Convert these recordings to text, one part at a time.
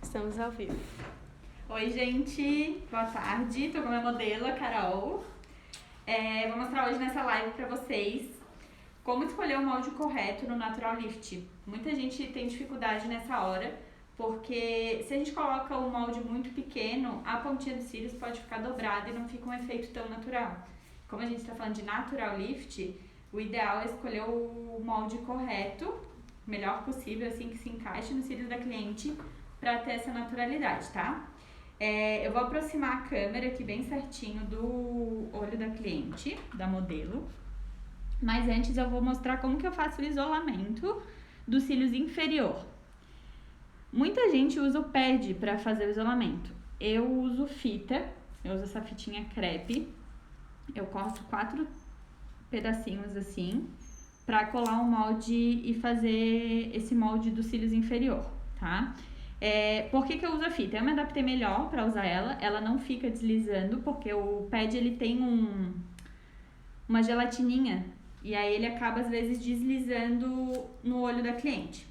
Estamos ao vivo. Oi, gente. Boa tarde. Tô com a minha modelo, a Carol. Vou mostrar hoje nessa live pra vocês como escolher o molde correto no Natural Lift. Muita gente tem dificuldade nessa hora, porque se a gente coloca o molde muito pequeno, a pontinha dos cílios pode ficar dobrada e não fica um efeito tão natural. Como a gente está falando de Natural Lift, o ideal é escolher o molde correto, o melhor possível, assim que se encaixe nos cílios da cliente, para ter essa naturalidade, tá? Eu vou aproximar a câmera aqui bem certinho do olho da cliente, da modelo. Mas antes eu vou mostrar como que eu faço o isolamento dos cílios inferior. Muita gente usa o pad para fazer o isolamento. Eu uso fita, eu uso essa fitinha crepe. Eu corto 4 pedacinhos assim, para colar o molde e fazer esse molde dos cílios inferior, tá? Por que eu uso a fita? Eu me adaptei melhor para usar ela não fica deslizando, porque o pad ele tem uma gelatininha, e aí ele acaba às vezes deslizando no olho da cliente.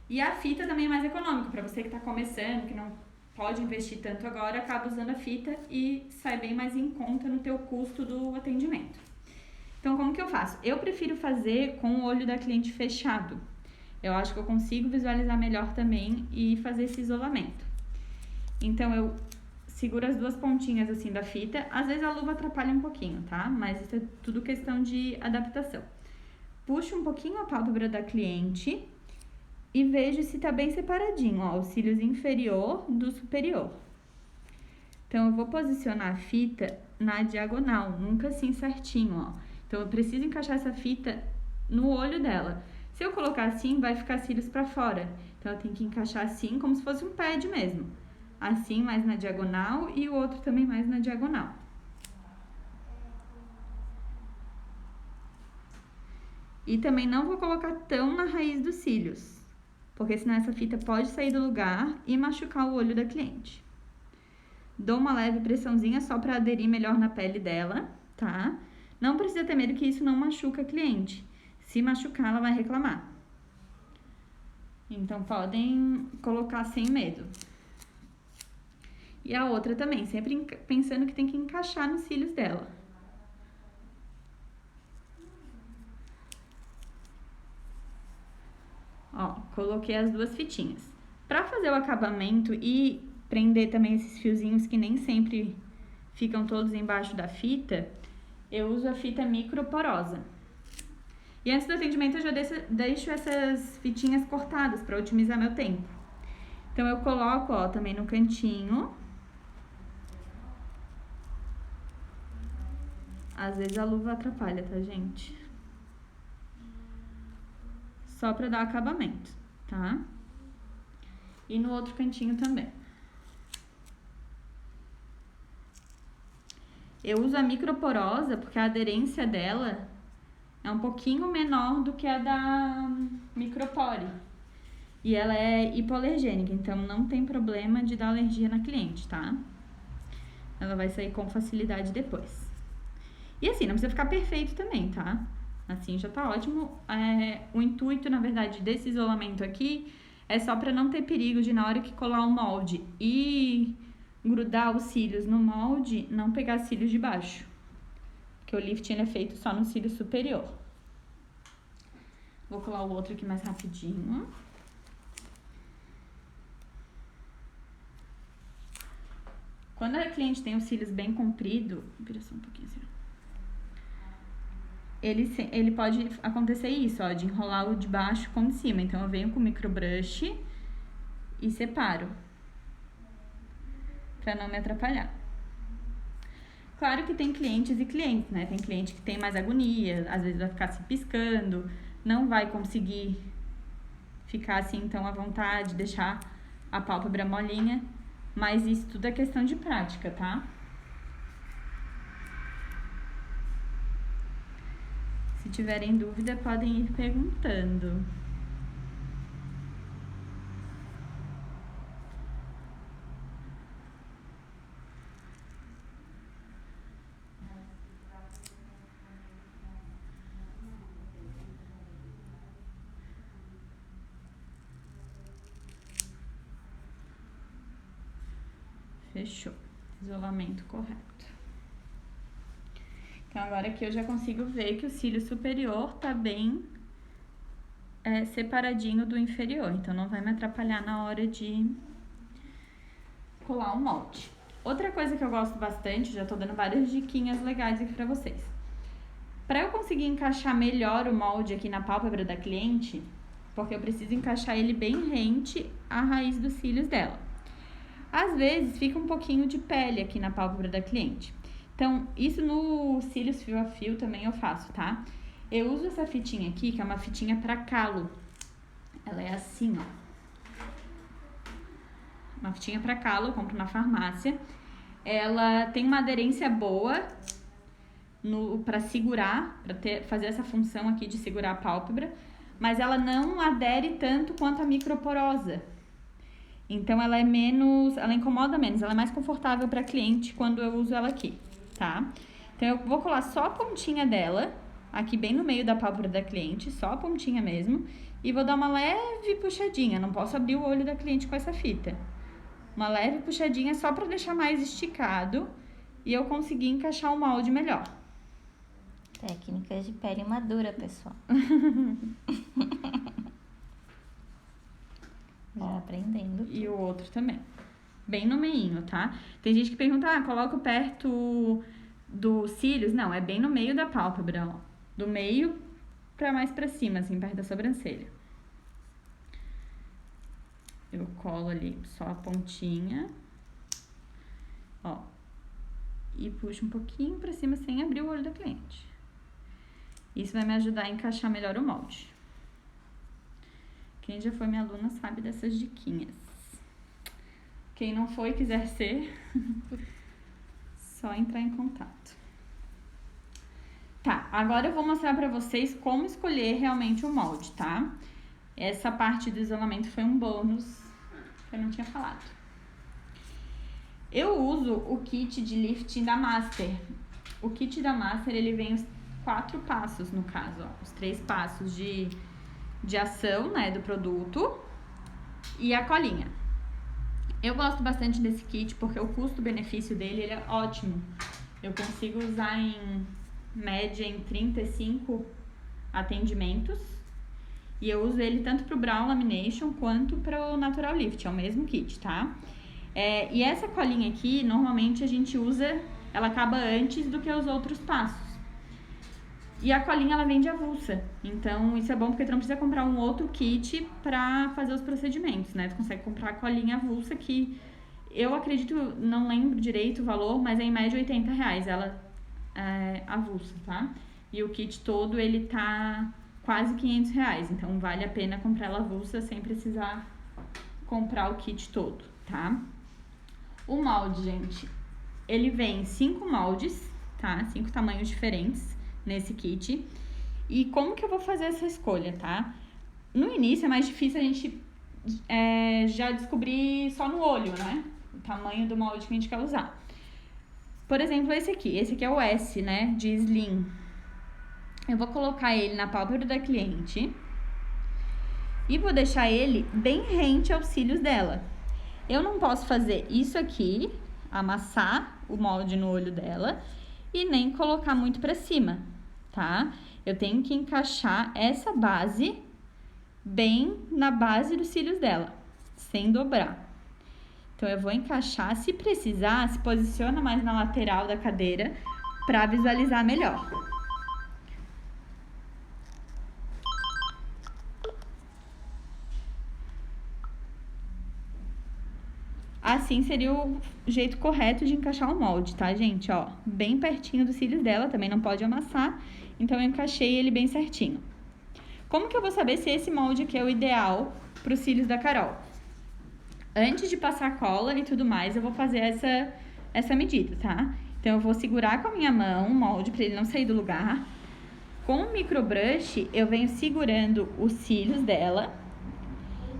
E a fita também é mais econômica, para você que está começando, que não pode investir tanto agora, acaba usando a fita e sai bem mais em conta no teu custo do atendimento. Então, como que eu faço? Eu prefiro fazer com o olho da cliente fechado. Eu acho que eu consigo visualizar melhor também e fazer esse isolamento. Então, eu seguro as 2 pontinhas assim da fita. Às vezes a luva atrapalha um pouquinho, tá? Mas isso é tudo questão de adaptação. Puxo um pouquinho a pálpebra da cliente e vejo se tá bem separadinho, ó, os cílios inferior do superior. Então, eu vou posicionar a fita na diagonal, nunca assim certinho, ó. Então, eu preciso encaixar essa fita no olho dela. Se eu colocar assim, vai ficar cílios pra fora. Então, eu tenho que encaixar assim, como se fosse um pad mesmo. Assim, mais na diagonal e o outro também mais na diagonal. E também não vou colocar tão na raiz dos cílios, porque senão essa fita pode sair do lugar e machucar o olho da cliente. Dou uma leve pressãozinha só para aderir melhor na pele dela, tá? Não precisa ter medo que isso não machuca a cliente. Se machucar, ela vai reclamar. Então, podem colocar sem medo. E a outra também, sempre pensando que tem que encaixar nos cílios dela. Ó, coloquei as 2 fitinhas. Para fazer o acabamento e prender também esses fiozinhos que nem sempre ficam todos embaixo da fita, eu uso a fita microporosa. E antes do atendimento eu já deixo essas fitinhas cortadas para otimizar meu tempo. Então eu coloco, ó, também no cantinho. Às vezes a luva atrapalha, tá, gente? Só para dar acabamento, tá? E no outro cantinho também. Eu uso a microporosa porque a aderência dela é um pouquinho menor do que a da micropore. E ela é hipoalergênica, então não tem problema de dar alergia na cliente, tá? Ela vai sair com facilidade depois. E assim, não precisa ficar perfeito também, tá? Assim já tá ótimo. O intuito, na verdade, desse isolamento aqui é só pra não ter perigo de na hora que colar o molde e grudar os cílios no molde, não pegar cílios de baixo. Porque o lifting é feito só no cílio superior. Vou colar o outro aqui mais rapidinho. Quando a cliente tem os cílios bem compridos, vira só um pouquinho assim, ele pode acontecer isso, ó, de enrolar o de baixo com o de cima. Então, eu venho com o microbrush e separo, pra não me atrapalhar. Claro que tem clientes e clientes, né? Tem cliente que tem mais agonia, às vezes vai ficar se piscando, não vai conseguir ficar assim tão à vontade, deixar a pálpebra molinha, mas isso tudo é questão de prática, tá? Se tiverem dúvida, podem ir perguntando. Fechou. Isolamento correto. Então, agora aqui eu já consigo ver que o cílio superior tá bem separadinho do inferior. Então, não vai me atrapalhar na hora de colar o molde. Outra coisa que eu gosto bastante, já tô dando várias diquinhas legais aqui pra vocês. Pra eu conseguir encaixar melhor o molde aqui na pálpebra da cliente, porque eu preciso encaixar ele bem rente à raiz dos cílios dela. Às vezes fica um pouquinho de pele aqui na pálpebra da cliente. Então, isso no cílios fio a fio também eu faço, tá? Eu uso essa fitinha aqui, que é uma fitinha pra calo. Ela é assim, ó. Uma fitinha pra calo, eu compro na farmácia. Ela tem uma aderência boa pra segurar, fazer essa função aqui de segurar a pálpebra, mas ela não adere tanto quanto a microporosa. Então, ela incomoda menos, ela é mais confortável pra cliente quando eu uso ela aqui, tá? Então, eu vou colar só a pontinha dela, aqui bem no meio da pálpebra da cliente, só a pontinha mesmo, e vou dar uma leve puxadinha, não posso abrir o olho da cliente com essa fita. Uma leve puxadinha só pra deixar mais esticado e eu conseguir encaixar o molde melhor. Técnicas de pele madura, pessoal. Já aprendendo. E o outro também. Bem no meinho, tá? Tem gente que pergunta, coloco perto dos cílios? Não, é bem no meio da pálpebra, ó. Do meio pra mais pra cima, assim, perto da sobrancelha. Eu colo ali só a pontinha, ó, e puxo um pouquinho pra cima sem abrir o olho da cliente. Isso vai me ajudar a encaixar melhor o molde. Quem já foi minha aluna sabe dessas diquinhas. Quem não foi e quiser ser, só entrar em contato. Tá, agora eu vou mostrar pra vocês como escolher realmente o molde, tá? Essa parte do isolamento foi um bônus que eu não tinha falado. Eu uso o kit de lifting da Master. O kit da Master, ele vem os 4 passos, no caso, ó. Os 3 passos de ação, né, do produto e a colinha. Eu gosto bastante desse kit porque o custo-benefício dele ele é ótimo. Eu consigo usar em média em 35 atendimentos. E eu uso ele tanto pro Brow Lamination quanto pro Natural Lift, é o mesmo kit, tá? E essa colinha aqui, normalmente a gente usa, ela acaba antes do que os outros passos. E a colinha, ela vem de avulsa, então isso é bom porque tu não precisa comprar um outro kit pra fazer os procedimentos, né? Tu consegue comprar a colinha avulsa que eu acredito, não lembro direito o valor, mas é em média R$80, ela é avulsa, tá? E o kit todo, ele tá quase R$500, então vale a pena comprar ela avulsa sem precisar comprar o kit todo, tá? O molde, gente, ele vem 5 moldes, tá? 5 tamanhos diferentes nesse kit. E como que eu vou fazer essa escolha, tá? No início é mais difícil a gente já descobrir só no olho, né? O tamanho do molde que a gente quer usar. Por exemplo, esse aqui é o S, né? De Slim. Eu vou colocar ele na pálpebra da cliente e vou deixar ele bem rente aos cílios dela. Eu não posso fazer isso aqui, amassar o molde no olho dela e nem colocar muito pra cima, tá? Eu tenho que encaixar essa base bem na base dos cílios dela, sem dobrar. Então, eu vou encaixar, se precisar, se posiciona mais na lateral da cadeira pra visualizar melhor. Assim seria o jeito correto de encaixar o molde, tá, gente? Ó, bem pertinho dos cílios dela, também não pode amassar, então eu encaixei ele bem certinho. Como que eu vou saber se esse molde aqui é o ideal para os cílios da Carol? Antes de passar cola e tudo mais, eu vou fazer essa medida, tá? Então, eu vou segurar com a minha mão o molde para ele não sair do lugar. Com o microbrush, eu venho segurando os cílios dela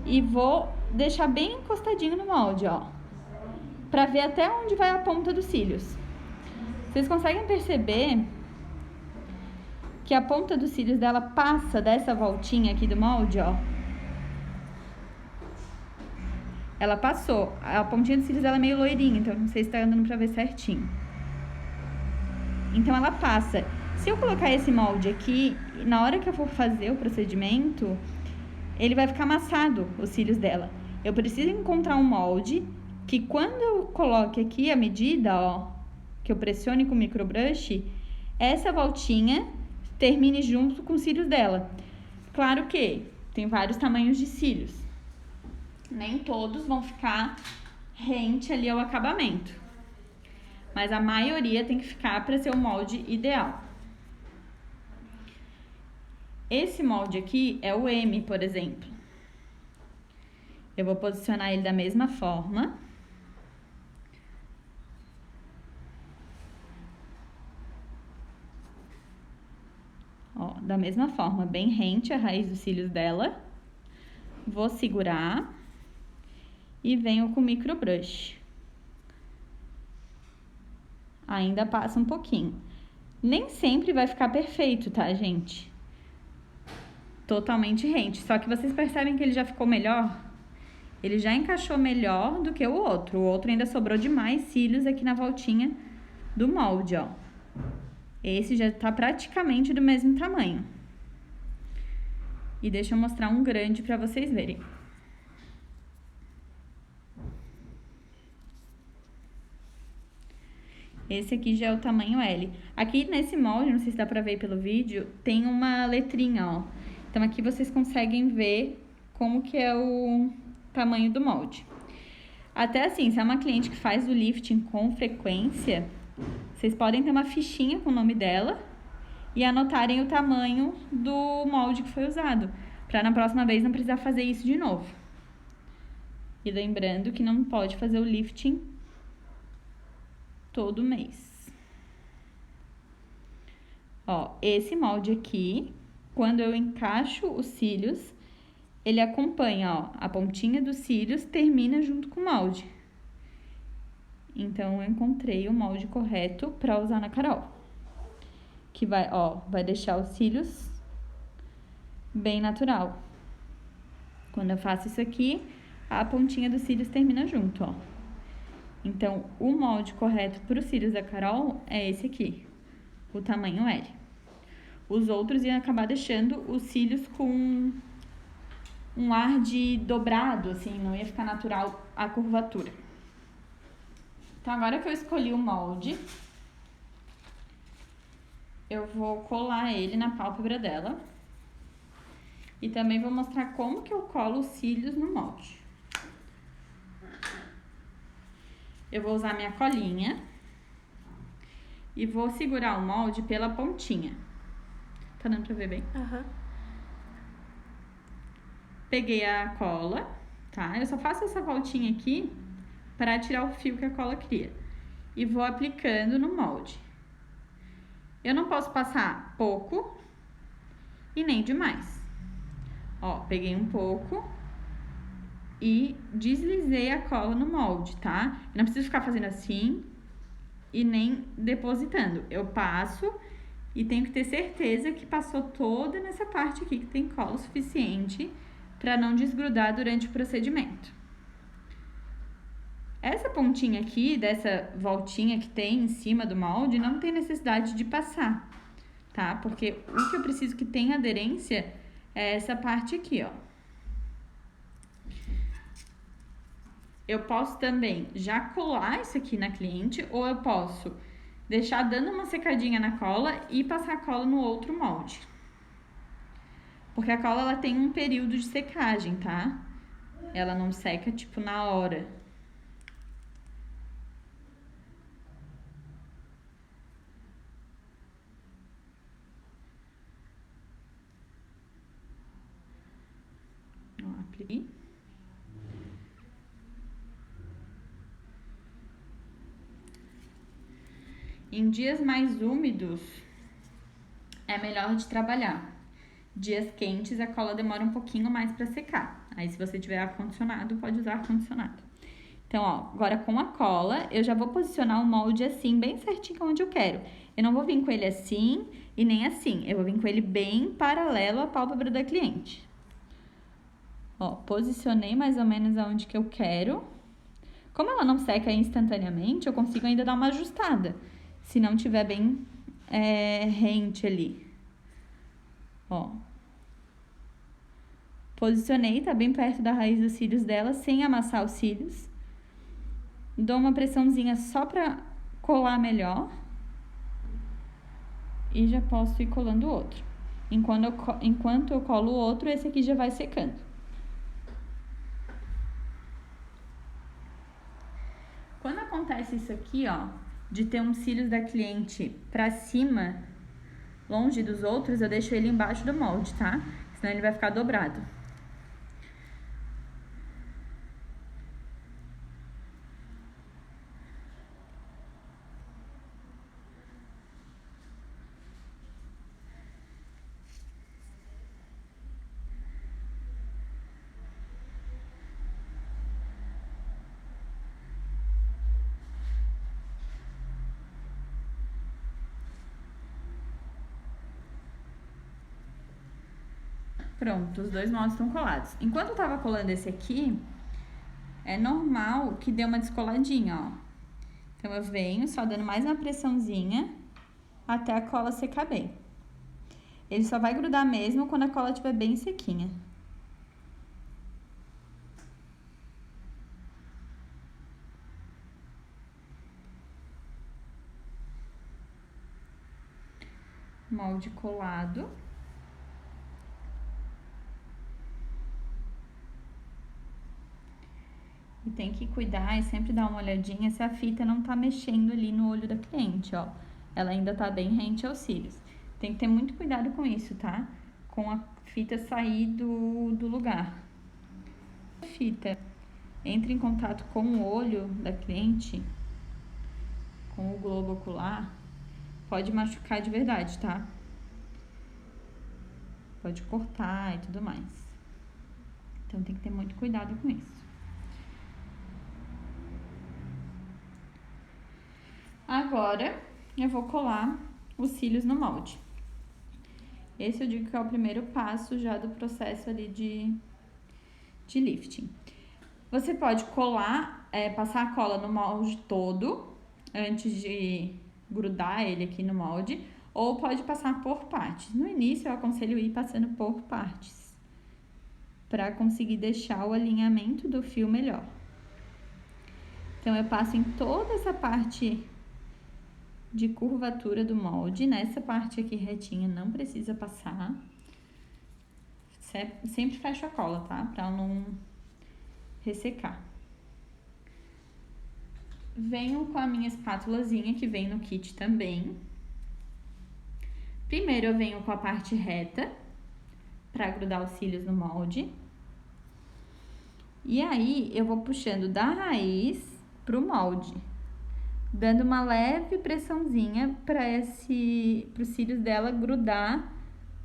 e vou deixar bem encostadinho no molde, ó, pra ver até onde vai a ponta dos cílios. Vocês conseguem perceber que a ponta dos cílios dela passa dessa voltinha aqui do molde, ó? ela passou. A pontinha dos cílios dela é meio loirinha, então não sei se tá dando pra ver certinho. Então ela passa. Se eu colocar esse molde aqui, na hora que eu for fazer o procedimento, ele vai ficar amassado, os cílios dela. Eu preciso encontrar um molde que quando eu coloque aqui a medida, ó, que eu pressione com o microbrush, essa voltinha termine junto com os cílios dela. Claro que tem vários tamanhos de cílios. Nem todos vão ficar rente ali ao acabamento. Mas a maioria tem que ficar para ser o molde ideal. Esse molde aqui é o M, por exemplo. Eu vou posicionar ele da mesma forma. Ó, da mesma forma, bem rente a raiz dos cílios dela. Vou segurar e venho com o microbrush. Ainda passa um pouquinho. Nem sempre vai ficar perfeito, tá, gente? Totalmente rente. Só que vocês percebem que ele já ficou melhor? Ele já encaixou melhor do que o outro. O outro ainda sobrou demais cílios aqui na voltinha do molde, ó. Esse já tá praticamente do mesmo tamanho. E deixa eu mostrar um grande pra vocês verem. Esse aqui já é o tamanho L. Aqui nesse molde, não sei se dá pra ver pelo vídeo, tem uma letrinha, ó. Então aqui vocês conseguem ver como que é o tamanho do molde. Até assim, se é uma cliente que faz o lifting com frequência, vocês podem ter uma fichinha com o nome dela e anotarem o tamanho do molde que foi usado, para na próxima vez não precisar fazer isso de novo. E lembrando que não pode fazer o lifting todo mês. Ó, esse molde aqui, quando eu encaixo os cílios, ele acompanha, ó, a pontinha dos cílios termina junto com o molde. Então, eu encontrei o molde correto para usar na Carol. Que vai, ó, vai deixar os cílios bem natural. Quando eu faço isso aqui, a pontinha dos cílios termina junto, ó. Então, o molde correto para os cílios da Carol é esse aqui, o tamanho L. Os outros iam acabar deixando os cílios com um ar de dobrado, assim, não ia ficar natural a curvatura. Então, agora que eu escolhi o molde, eu vou colar ele na pálpebra dela. E também vou mostrar como que eu colo os cílios no molde. Eu vou usar minha colinha e vou segurar o molde pela pontinha. Tá dando pra ver bem? Aham. Peguei a cola, tá? Eu só faço essa voltinha aqui para tirar o fio que a cola cria. E vou aplicando no molde. Eu não posso passar pouco e nem demais. Ó, peguei um pouco e deslizei a cola no molde, tá? Eu não preciso ficar fazendo assim e nem depositando. Eu passo e tenho que ter certeza que passou toda nessa parte aqui, que tem cola o suficiente para não desgrudar durante o procedimento. Essa pontinha aqui, dessa voltinha que tem em cima do molde, não tem necessidade de passar, tá? Porque o que eu preciso que tenha aderência é essa parte aqui, ó. Eu posso também já colar isso aqui na cliente, ou eu posso deixar dando uma secadinha na cola e passar a cola no outro molde. Porque a cola, ela tem um período de secagem, tá? Ela não seca, tipo, na hora. Ó, apliquei. Em dias mais úmidos, é melhor de trabalhar. Dias quentes, a cola demora um pouquinho mais para secar. Aí, se você tiver ar-condicionado, pode usar ar-condicionado. Então, ó, agora com a cola, eu já vou posicionar o molde assim, bem certinho onde eu quero. Eu não vou vir com ele assim e nem assim. Eu vou vir com ele bem paralelo à pálpebra da cliente. Ó, posicionei mais ou menos aonde que eu quero. Como ela não seca instantaneamente, eu consigo ainda dar uma ajustada. Se não tiver bem rente ali. Ó. Posicionei, tá bem perto da raiz dos cílios dela, sem amassar os cílios. Dou uma pressãozinha só pra colar melhor. E já posso ir colando o outro. Enquanto eu colo o outro, esse aqui já vai secando. Quando acontece isso aqui, ó, de ter uns cílios da cliente pra cima, longe dos outros, eu deixo ele embaixo do molde, tá? Senão ele vai ficar dobrado. Pronto, os dois moldes estão colados. Enquanto eu tava colando esse aqui, é normal que dê uma descoladinha, ó. Então, eu venho só dando mais uma pressãozinha até a cola secar bem. Ele só vai grudar mesmo quando a cola estiver bem sequinha. Molde colado. E tem que cuidar e sempre dar uma olhadinha se a fita não tá mexendo ali no olho da cliente, ó. Ela ainda tá bem rente aos cílios. Tem que ter muito cuidado com isso, tá? Com a fita sair do lugar. A fita entra em contato com o olho da cliente, com o globo ocular, pode machucar de verdade, tá? Pode cortar e tudo mais. Então tem que ter muito cuidado com isso. Agora, eu vou colar os cílios no molde. Esse eu digo que é o primeiro passo já do processo ali de lifting. Você pode colar, passar a cola no molde todo, antes de grudar ele aqui no molde, ou pode passar por partes. No início, eu aconselho ir passando por partes, para conseguir deixar o alinhamento do fio melhor. Então, eu passo em toda essa parte de curvatura do molde. Nessa parte aqui retinha não precisa passar. Sempre fecho a cola, tá? Pra não ressecar. Venho com a minha espátulazinha, que vem no kit também. Primeiro eu venho com a parte reta, pra grudar os cílios no molde. E aí, eu vou puxando da raiz pro molde, dando uma leve pressãozinha para os cílios dela grudar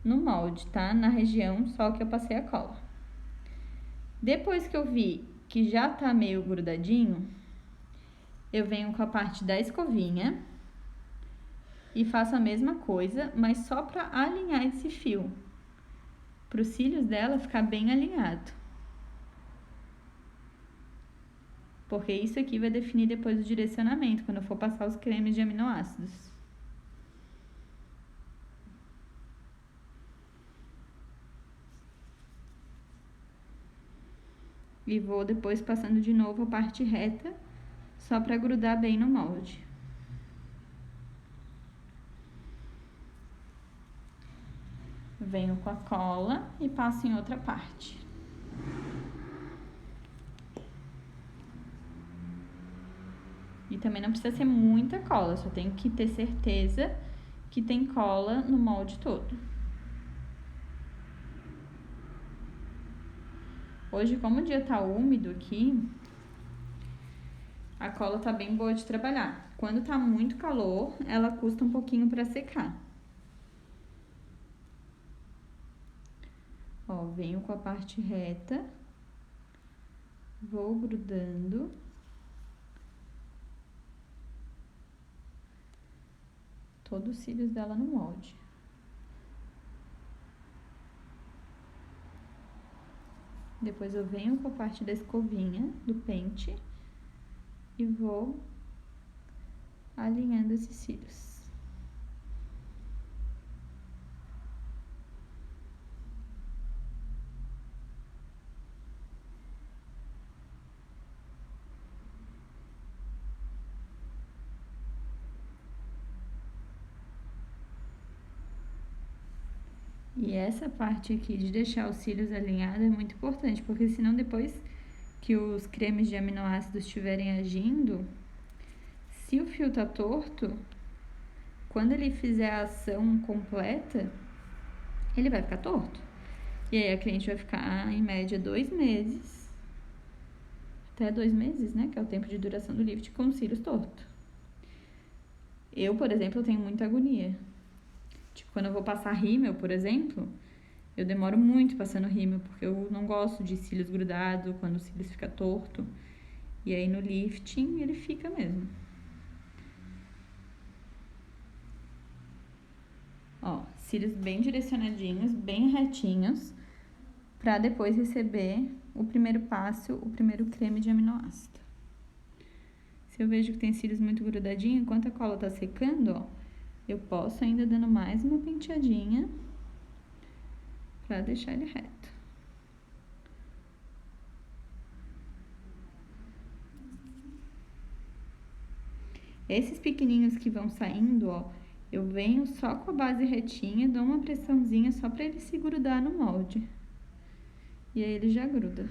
no molde, tá? Na região só que eu passei a cola. Depois que eu vi que já tá meio grudadinho, eu venho com a parte da escovinha e faço a mesma coisa, mas só para alinhar esse fio, para os cílios dela ficar bem alinhado. Porque isso aqui vai definir depois o direcionamento, quando eu for passar os cremes de aminoácidos. E vou depois passando de novo a parte reta, só para grudar bem no molde. Venho com a cola e passo em outra parte. E também não precisa ser muita cola, só tenho que ter certeza que tem cola no molde todo. Hoje, como o dia tá úmido aqui, a cola tá bem boa de trabalhar. Quando tá muito calor, ela custa um pouquinho pra secar. Ó, venho com a parte reta, vou grudando. Todos os cílios dela no molde. Depois eu venho com a parte da escovinha, do pente, e vou alinhando esses cílios. E essa parte aqui de deixar os cílios alinhados é muito importante, porque senão depois que os cremes de aminoácidos estiverem agindo, se o fio tá torto, quando ele fizer a ação completa, ele vai ficar torto. E aí a cliente vai ficar, em média, 2 meses, até 2 meses, né, que é o tempo de duração do lift, com os cílios tortos. Eu, por exemplo, tenho muita agonia. Tipo, quando eu vou passar rímel, por exemplo, eu demoro muito passando rímel, porque eu não gosto de cílios grudados, quando os cílios ficam torto. E aí no lifting ele fica mesmo. Ó, cílios bem direcionadinhos, bem retinhos, pra depois receber o primeiro passo, o primeiro creme de aminoácido. Se eu vejo que tem cílios muito grudadinhos, enquanto a cola tá secando, ó, eu posso ainda dando mais uma penteadinha pra deixar ele reto. Esses pequenininhos que vão saindo, ó, eu venho só com a base retinha, dou uma pressãozinha só pra ele se grudar no molde. E aí ele já gruda.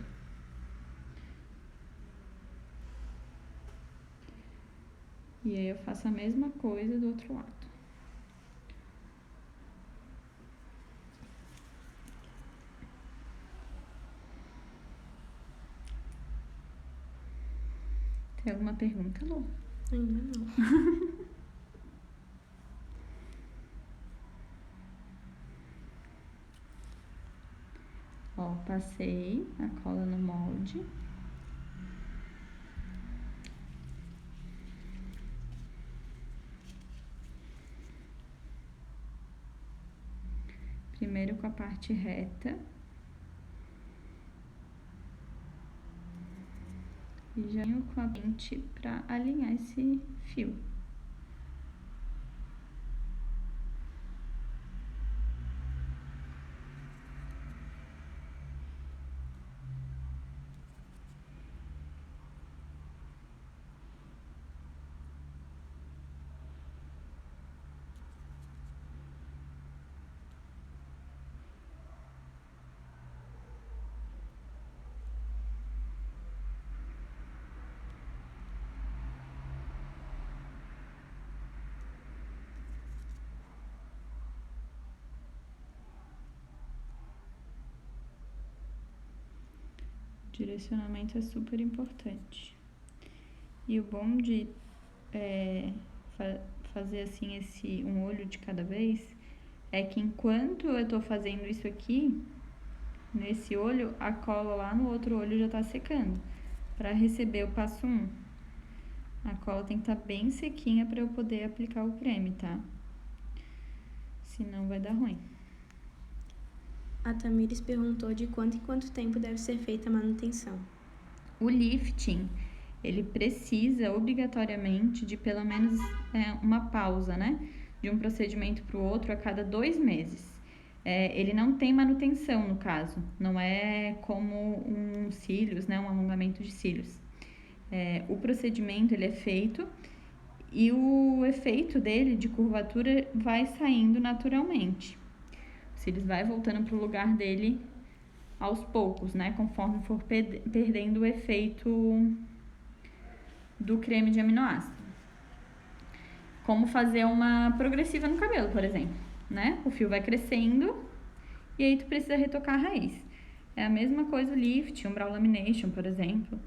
E aí eu faço a mesma coisa do outro lado. Tem alguma pergunta, Lu? Ainda não. Ó, passei a cola no molde. Primeiro com a parte reta. E já venho com a pente pra alinhar esse fio. Direcionamento é super importante. E o bom de fazer assim um olho de cada vez é que enquanto eu tô fazendo isso aqui, nesse olho, a cola lá no outro olho já tá secando. Para receber o passo 1, a cola tem que estar bem sequinha para eu poder aplicar o creme, tá? Senão vai dar ruim. A Tamires perguntou de quanto em quanto tempo deve ser feita a manutenção. O lifting, ele precisa obrigatoriamente de pelo menos uma pausa, né? De um procedimento para o outro a cada 2 meses. Ele não tem manutenção, no caso. Não é como um cílios, né? Um alongamento de cílios. O procedimento, ele é feito e o efeito dele de curvatura vai saindo naturalmente. Os cílios vai voltando para o lugar dele aos poucos, né? Conforme for perdendo o efeito do creme de aminoácido. Como fazer uma progressiva no cabelo, por exemplo, né? O fio vai crescendo e aí tu precisa retocar a raiz. É a mesma coisa o lift, um brow lamination, por exemplo.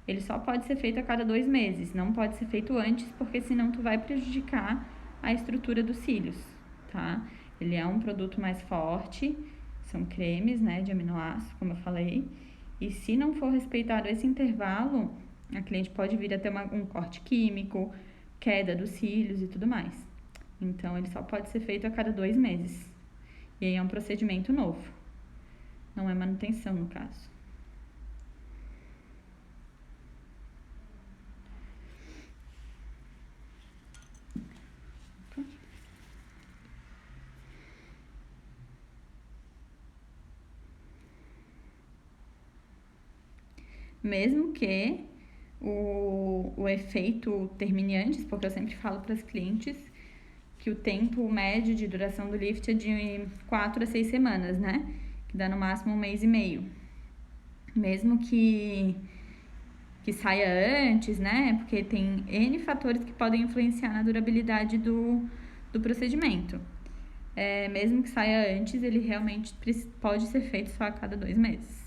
Ele só pode ser feito a cada 2 meses, não pode ser feito antes, porque senão tu vai prejudicar a estrutura dos cílios, tá? Ele é um produto mais forte, são cremes, né, de aminoácido, como eu falei. E se não for respeitado esse intervalo, a cliente pode vir a ter um corte químico, queda dos cílios e tudo mais. Então, ele só pode ser feito a cada 2 meses. E aí é um procedimento novo. Não é manutenção, no caso. mesmo que o efeito termine antes, porque eu sempre falo para as clientes que o tempo médio de duração do lift é de 4 a 6 semanas, né? Que dá no máximo 1 mês e meio. Mesmo que saia antes, né? Porque tem N fatores que podem influenciar na durabilidade do procedimento. Mesmo que saia antes, ele realmente pode ser feito só a cada 2 meses.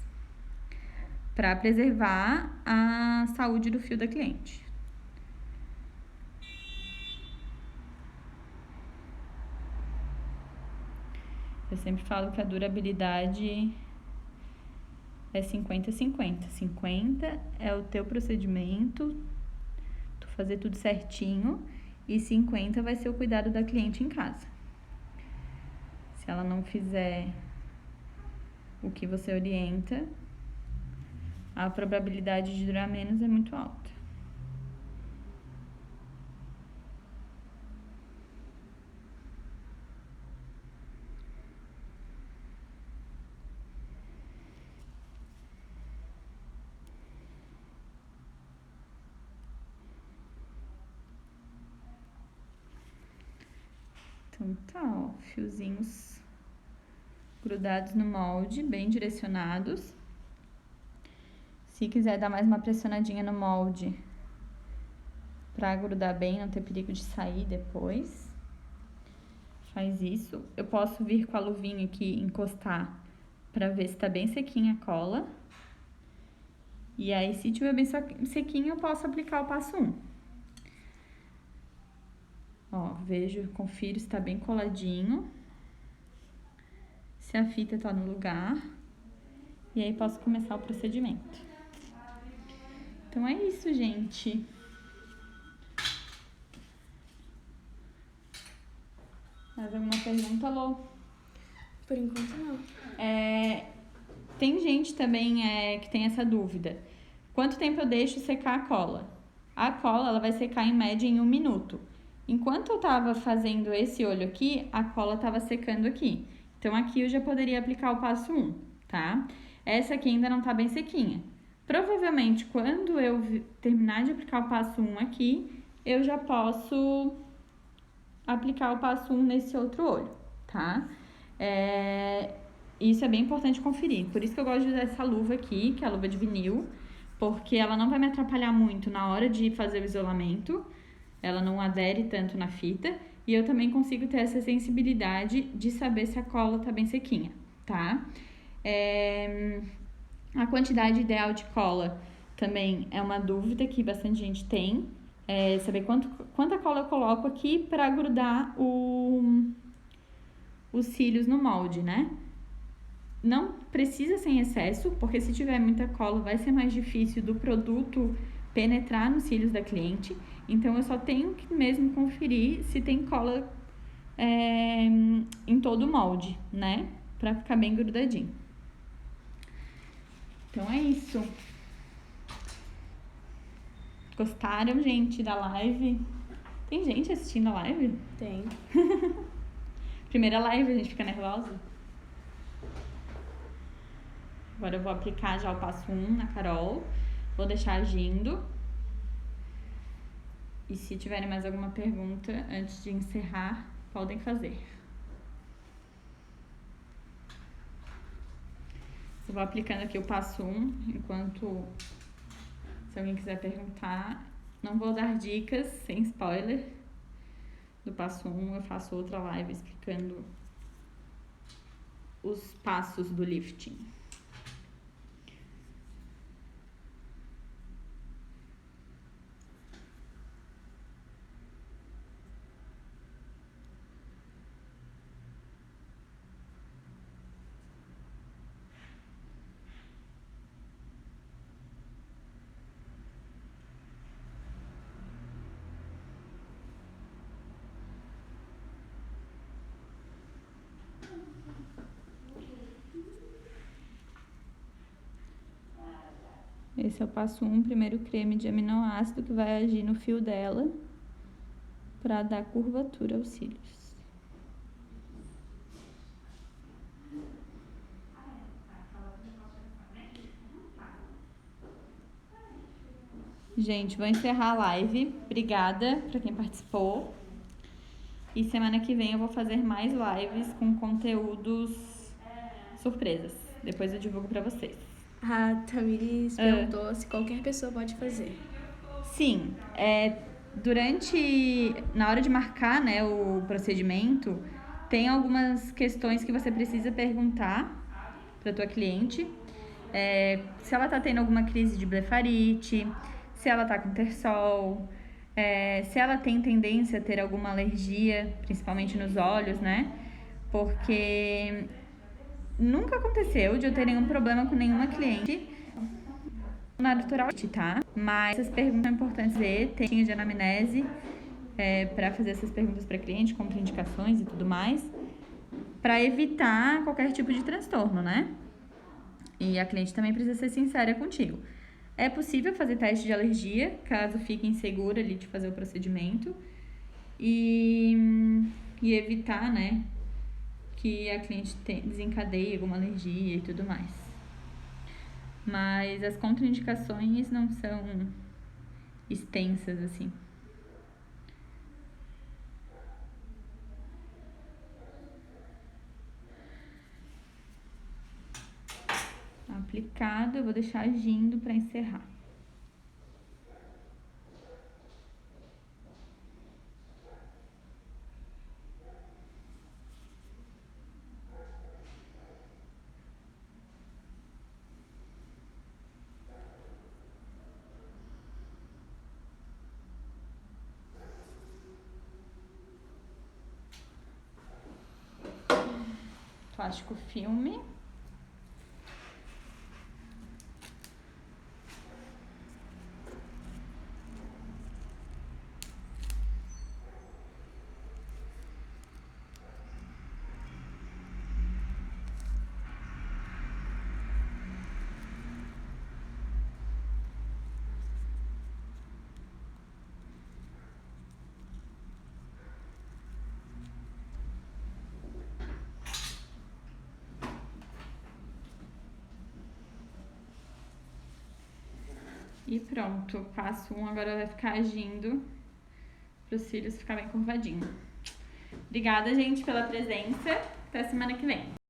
Para preservar a saúde do fio da cliente. Eu sempre falo que a durabilidade é 50-50. 50 é o teu procedimento, tu fazer tudo certinho, e 50 vai ser o cuidado da cliente em casa. Se ela não fizer o que você orienta, a probabilidade de durar menos é muito alta. Então tá, ó, fiozinhos grudados no molde, bem direcionados. Se quiser dar mais uma pressionadinha no molde pra grudar bem, não ter perigo de sair depois, faz isso. Eu posso vir com a luvinha aqui encostar pra ver se tá bem sequinha a cola. E aí, se tiver bem sequinho, eu posso aplicar o passo 1. Ó, vejo, confiro se tá bem coladinho. Se a fita tá no lugar. E aí, posso começar o procedimento. Então, é isso, gente. Mais alguma pergunta, Lô? Por enquanto, não. Tem gente também que tem essa dúvida. Quanto tempo eu deixo secar a cola? A cola, ela vai secar em média em 1 minuto. Enquanto eu tava fazendo esse olho aqui, a cola tava secando aqui. Então, aqui eu já poderia aplicar o passo 1, tá? Essa aqui ainda não tá bem sequinha. Provavelmente, quando eu terminar de aplicar o passo 1 aqui, eu já posso aplicar o passo 1 nesse outro olho, tá? Isso é bem importante conferir. Por isso que eu gosto de usar essa luva aqui, que é a luva de vinil, porque ela não vai me atrapalhar muito na hora de fazer o isolamento, ela não adere tanto na fita, e eu também consigo ter essa sensibilidade de saber se a cola tá bem sequinha, tá? A quantidade ideal de cola também é uma dúvida que bastante gente tem, saber quanta cola eu coloco aqui para grudar os cílios no molde, né? Não precisa ser em excesso, porque se tiver muita cola vai ser mais difícil do produto penetrar nos cílios da cliente. Então, eu só tenho que mesmo conferir se tem cola em todo o molde, né? Pra ficar bem grudadinho. Então, é isso. Gostaram, gente, da live? Tem gente assistindo a live? Tem. Primeira live, a gente fica nervosa. Agora eu vou aplicar já o passo 1 na Carol. Vou deixar agindo. E se tiverem mais alguma pergunta antes de encerrar, podem fazer. Eu vou aplicando aqui o passo 1, enquanto, se alguém quiser perguntar, não vou dar dicas, sem spoiler, do passo 1. Eu faço outra live explicando os passos do lifting. Esse é o passo 1, primeiro creme de aminoácido que vai agir no fio dela para dar curvatura aos cílios. Gente, vou encerrar a live. Obrigada pra quem participou. E semana que vem eu vou fazer mais lives com conteúdos surpresas. Depois eu divulgo pra vocês. A Tamires perguntou se qualquer pessoa pode fazer. Sim, na hora de marcar, né, o procedimento, tem algumas questões que você precisa perguntar para tua cliente. Se ela tá tendo alguma crise de blefarite, se ela tá com terçol, se ela tem tendência a ter alguma alergia, principalmente nos olhos, né? Porque nunca aconteceu de eu ter nenhum problema com nenhuma cliente natural, tá? Mas essas perguntas são importantes ver, tem de anamnese para fazer essas perguntas para cliente, contraindicações e tudo mais, para evitar qualquer tipo de transtorno, né? E a cliente também precisa ser sincera contigo. É possível fazer teste de alergia, caso fique insegura ali de fazer o procedimento, e evitar, né, que a cliente desencadeie alguma alergia e tudo mais. Mas as contraindicações não são extensas, assim. Aplicado, eu vou deixar agindo para encerrar. Plástico filme. E pronto, passo 1 agora vai ficar agindo para os cílios ficar bem curvadinho. Obrigada, gente, pela presença. Até semana que vem.